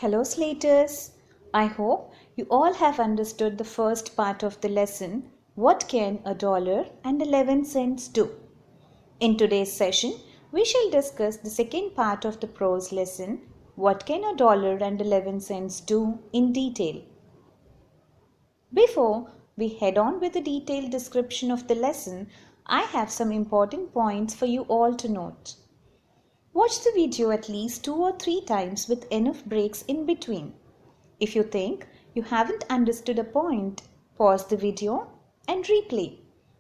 Hello Slaters! I hope you all have understood the first part of the lesson, What can a dollar and 11 cents do? In today's session, we shall discuss the second part of the prose lesson, What can a dollar and 11 cents do in detail? Before we head on with the detailed description of the lesson, I have some important points for you all to note. Watch the video at least 2 or 3 times with enough breaks in between. If you think you haven't understood a point, pause the video and replay.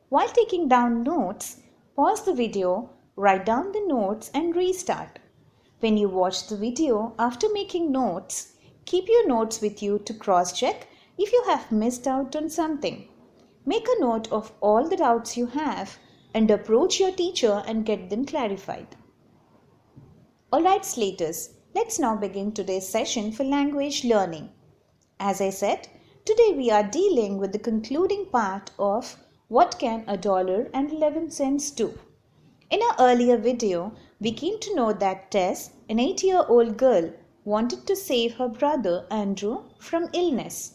While taking down notes, pause the video, write down the notes and restart. When you watch the video after making notes, keep your notes with you to cross-check if you have missed out on something. Make a note of all the doubts you have and approach your teacher and get them clarified. Alright Slaters, let's now begin today's session for language learning. As I said, today we are dealing with the concluding part of What can a dollar and 11 cents do? In our earlier video, we came to know that Tess, an 8-year-old girl, wanted to save her brother Andrew from illness.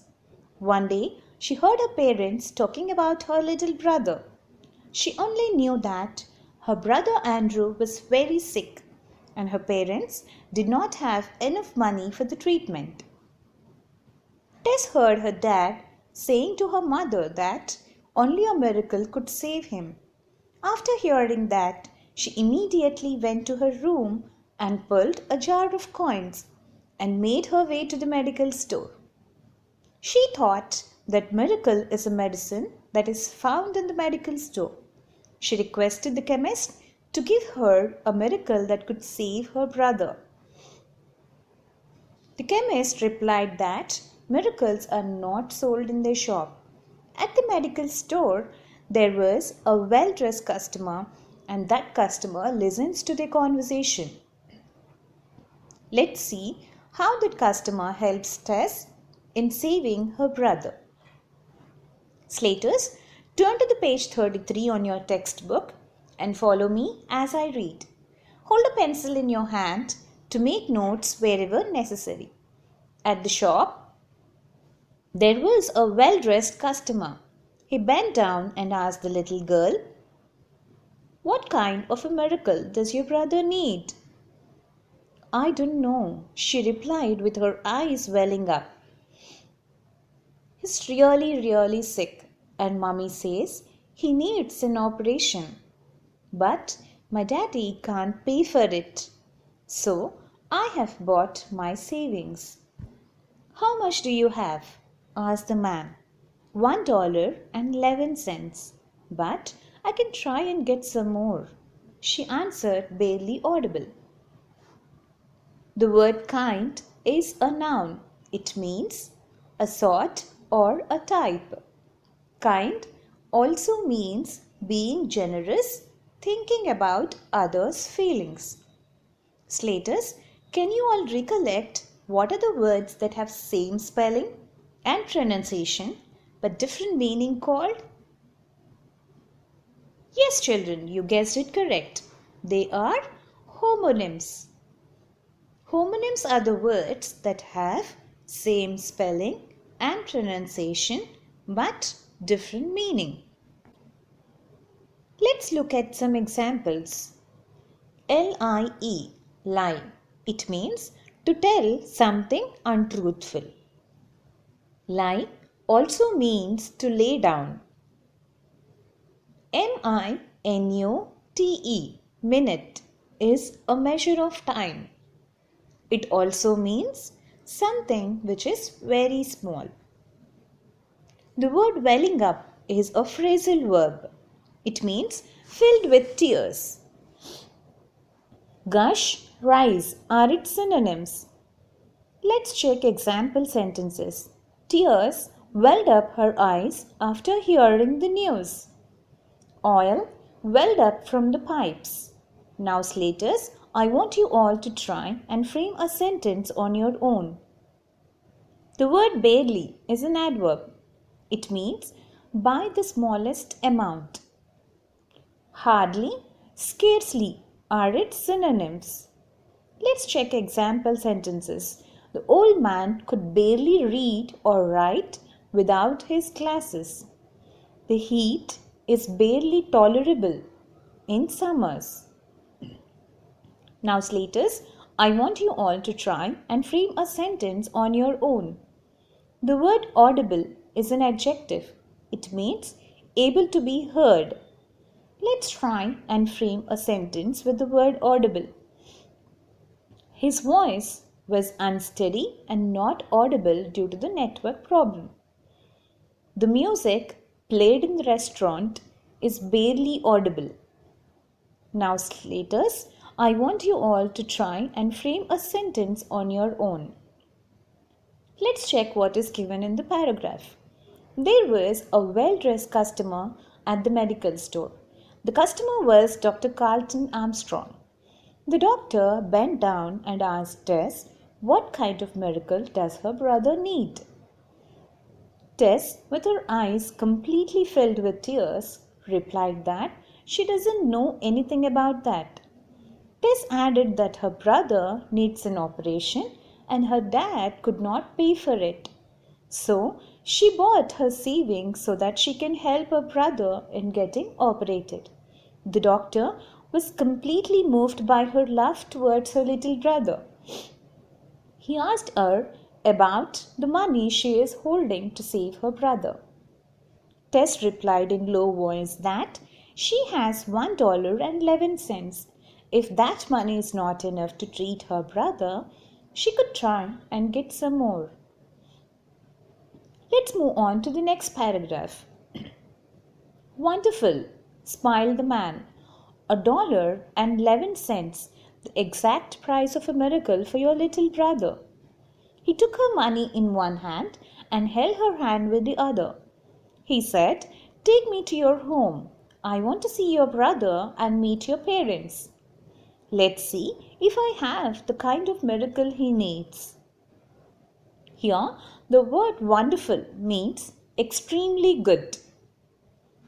One day, she heard her parents talking about her little brother. She only knew that her brother Andrew was very sick and her parents did not have enough money for the treatment. Tess heard her dad saying to her mother that only a miracle could save him. After hearing that, she immediately went to her room and pulled a jar of coins and made her way to the medical store. She thought that miracle is a medicine that is found in the medical store. She requested the chemist to give her a miracle that could save her brother. The chemist replied that miracles are not sold in their shop. At the medical store, there was a well-dressed customer and that customer listens to their conversation. Let's see how that customer helps Tess in saving her brother. Slaters, turn to the page 33 on your textbook and follow me as I read. Hold a pencil in your hand to make notes wherever necessary. At the shop, there was a well-dressed customer. He bent down and asked the little girl, "What kind of a miracle does your brother need?" "I don't know," she replied with her eyes welling up. "He's really sick and mommy says he needs an operation. But my daddy can't pay for it. So I have bought my savings." "How much do you have?" asked the man. $1 and 11 cents. But I can try and get some more," she answered, barely audible. The word kind is a noun. It means a sort or a type. Kind also means being generous, thinking about others' feelings. Slaters, can you all recollect what are the words that have same spelling and pronunciation but different meaning called? Yes children, you guessed it correct. They are homonyms. Homonyms are the words that have same spelling and pronunciation but different meaning. Let's look at some examples. Lie, lie. It means to tell something untruthful. Lie also means to lay down. Minute, minute, is a measure of time. It also means something which is very small. The word welling up is a phrasal verb. It means filled with tears. Gush, rise are its synonyms. Let's check example sentences. Tears welled up her eyes after hearing the news. Oil welled up from the pipes. Now Slaters, I want you all to try and frame a sentence on your own. The word barely is an adverb. It means by the smallest amount. Hardly, scarcely are its synonyms. Let's check example sentences. The old man could barely read or write without his glasses. The heat is barely tolerable in summers. Now, Slaters, I want you all to try and frame a sentence on your own. The word audible is an adjective. It means able to be heard. Let's try and frame a sentence with the word audible. His voice was unsteady and not audible due to the network problem. The music played in the restaurant is barely audible. Now, Slaters, I want you all to try and frame a sentence on your own. Let's check what is given in the paragraph. There was a well-dressed customer at the medical store. The customer was Dr. Carlton Armstrong. The doctor bent down and asked Tess what kind of miracle does her brother need. Tess, with her eyes completely filled with tears, replied that she doesn't know anything about that. Tess added that her brother needs an operation and her dad could not pay for it. So she bought her savings so that she can help her brother in getting operated. The doctor was completely moved by her love towards her little brother. He asked her about the money she is holding to save her brother. Tess replied in low voice that she has $1.11. If that money is not enough to treat her brother, she could try and get some more. Let's move on to the next paragraph. Wonderful, smiled the man. $1.11, the exact price of a miracle for your little brother. He took her money in one hand and held her hand with the other. He said, "Take me to your home. I want to see your brother and meet your parents. Let's see if I have the kind of miracle he needs." Here, the word wonderful means extremely good.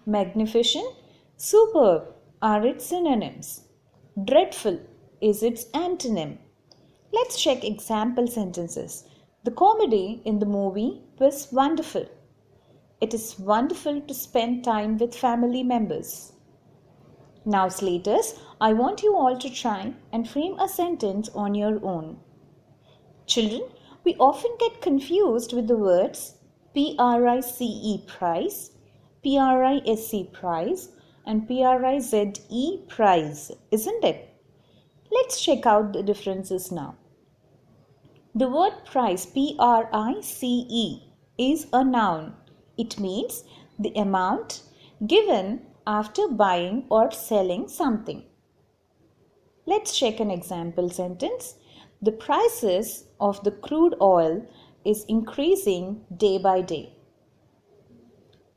Magnificent, superb are its synonyms. Dreadful is its antonym. Let's check example sentences. The comedy in the movie was wonderful. It is wonderful to spend time with family members. Now, Slaters, I want you all to try and frame a sentence on your own. Children, we often get confused with the words PRICE prize, PRISC prize, and PRIZE prize, isn't it? Let's check out the differences now. The word price, PRICE, is a noun. It means the amount given after buying or selling something. Let's check an example sentence. The prices of the crude oil is increasing day by day.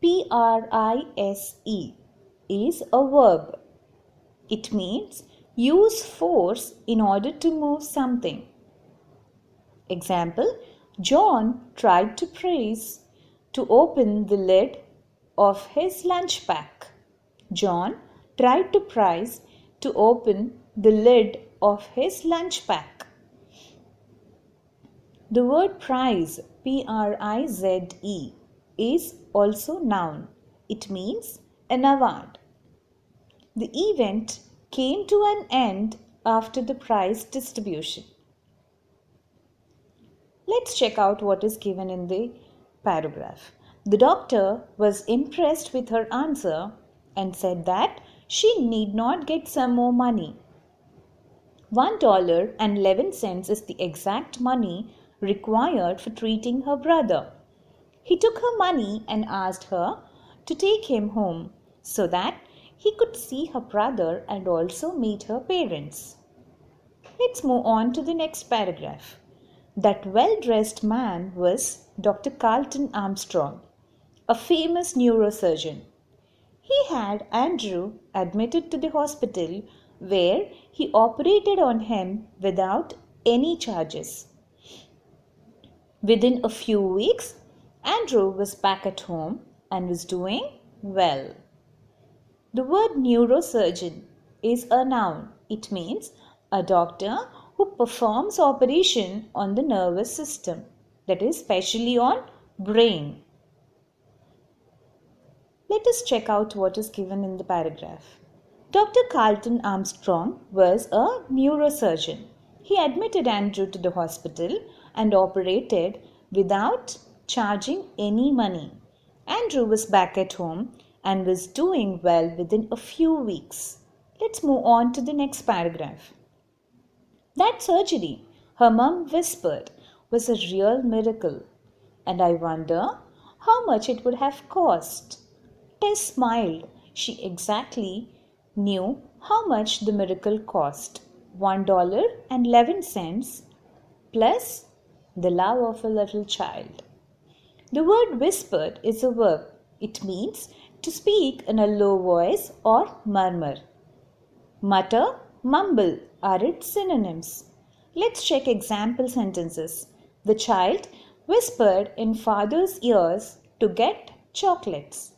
PRISE is a verb. It means use force in order to move something. Example, John tried to press to open the lid of his lunch pack. John tried to prise to open the lid of his lunch pack. The word prize, PRIZE, is also noun. It means an award. The event came to an end after the prize distribution. Let's check out what is given in the paragraph. The doctor was impressed with her answer and said that she need not get some more money. $1.11 is the exact money required for treating her brother. He took her money and asked her to take him home so that he could see her brother and also meet her parents. Let's move on to the next paragraph. That well-dressed man was Dr. Carlton Armstrong, a famous neurosurgeon. He had Andrew admitted to the hospital where he operated on him without any charges. Within a few weeks, Andrew was back at home and was doing well. The word neurosurgeon is a noun. It means a doctor who performs operation on the nervous system, that is, especially on brain. Let us check out what is given in the paragraph. Dr. Carlton Armstrong was a neurosurgeon. He admitted Andrew to the hospital and operated without charging any money. Andrew was back at home and was doing well within a few weeks. Let's move on to the next paragraph. That surgery, her mum whispered, was a real miracle, and I wonder how much it would have cost. Tess smiled. She exactly knew how much the miracle cost. $1.11 plus the love of a little child. The word whispered is a verb. It means to speak in a low voice or murmur. Mutter, mumble are its synonyms. Let's check example sentences. The child whispered in father's ears to get chocolates.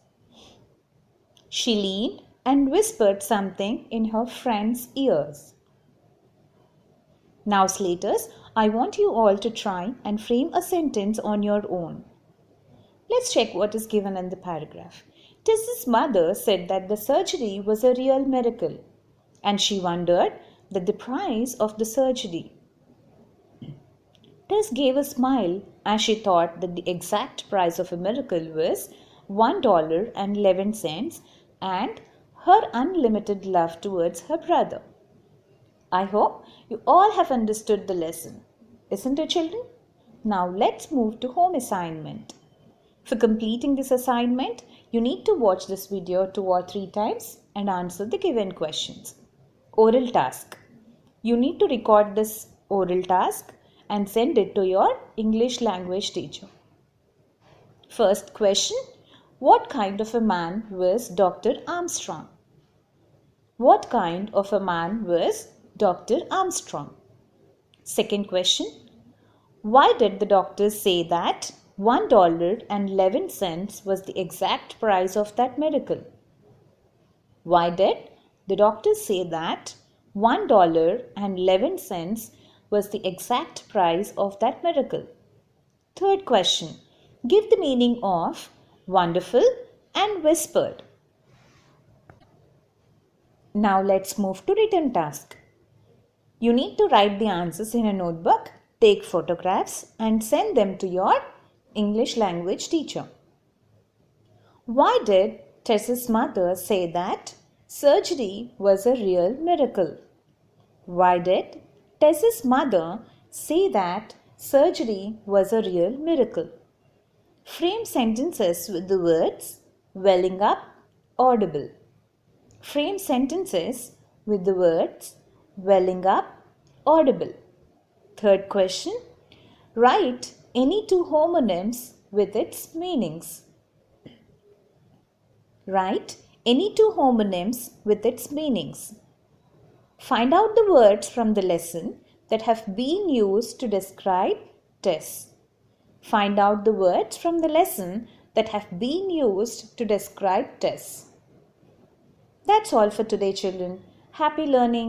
She leaned and whispered something in her friend's ears. Now, Slaters, I want you all to try and frame a sentence on your own. Let's check what is given in the paragraph. Tess's mother said that the surgery was a real miracle, and she wondered that the price of the surgery. Tess gave a smile as she thought that the exact price of a miracle was $1.11 and her unlimited love towards her brother. I hope you all have understood the lesson. Isn't it, children? Now let's move to home assignment. For completing this assignment, you need to watch this video 2 or 3 times and answer the given questions. Oral task. You need to record this oral task and send it to your English language teacher. First question. What kind of a man was Dr. Armstrong? What kind of a man was Dr. Armstrong? Second question. Why did the doctors say that $1.11 was the exact price of that miracle? Why did the doctors say that $1.11 was the exact price of that miracle? Third question. Give the meaning of wonderful and whispered. Now let's move to written task. You need to write the answers in a notebook, take photographs and send them to your English language teacher. Why did Tess's mother say that surgery was a real miracle? Why did Tess's mother say that surgery was a real miracle? Frame sentences with the words welling up, audible. Frame sentences with the words welling up, audible. Third question. Write any 2 homonyms with its meanings. Write any 2 homonyms with its meanings. Find out the words from the lesson that have been used to describe Tess. Find out the words from the lesson that have been used to describe Tess. That's all for today, children. Happy learning.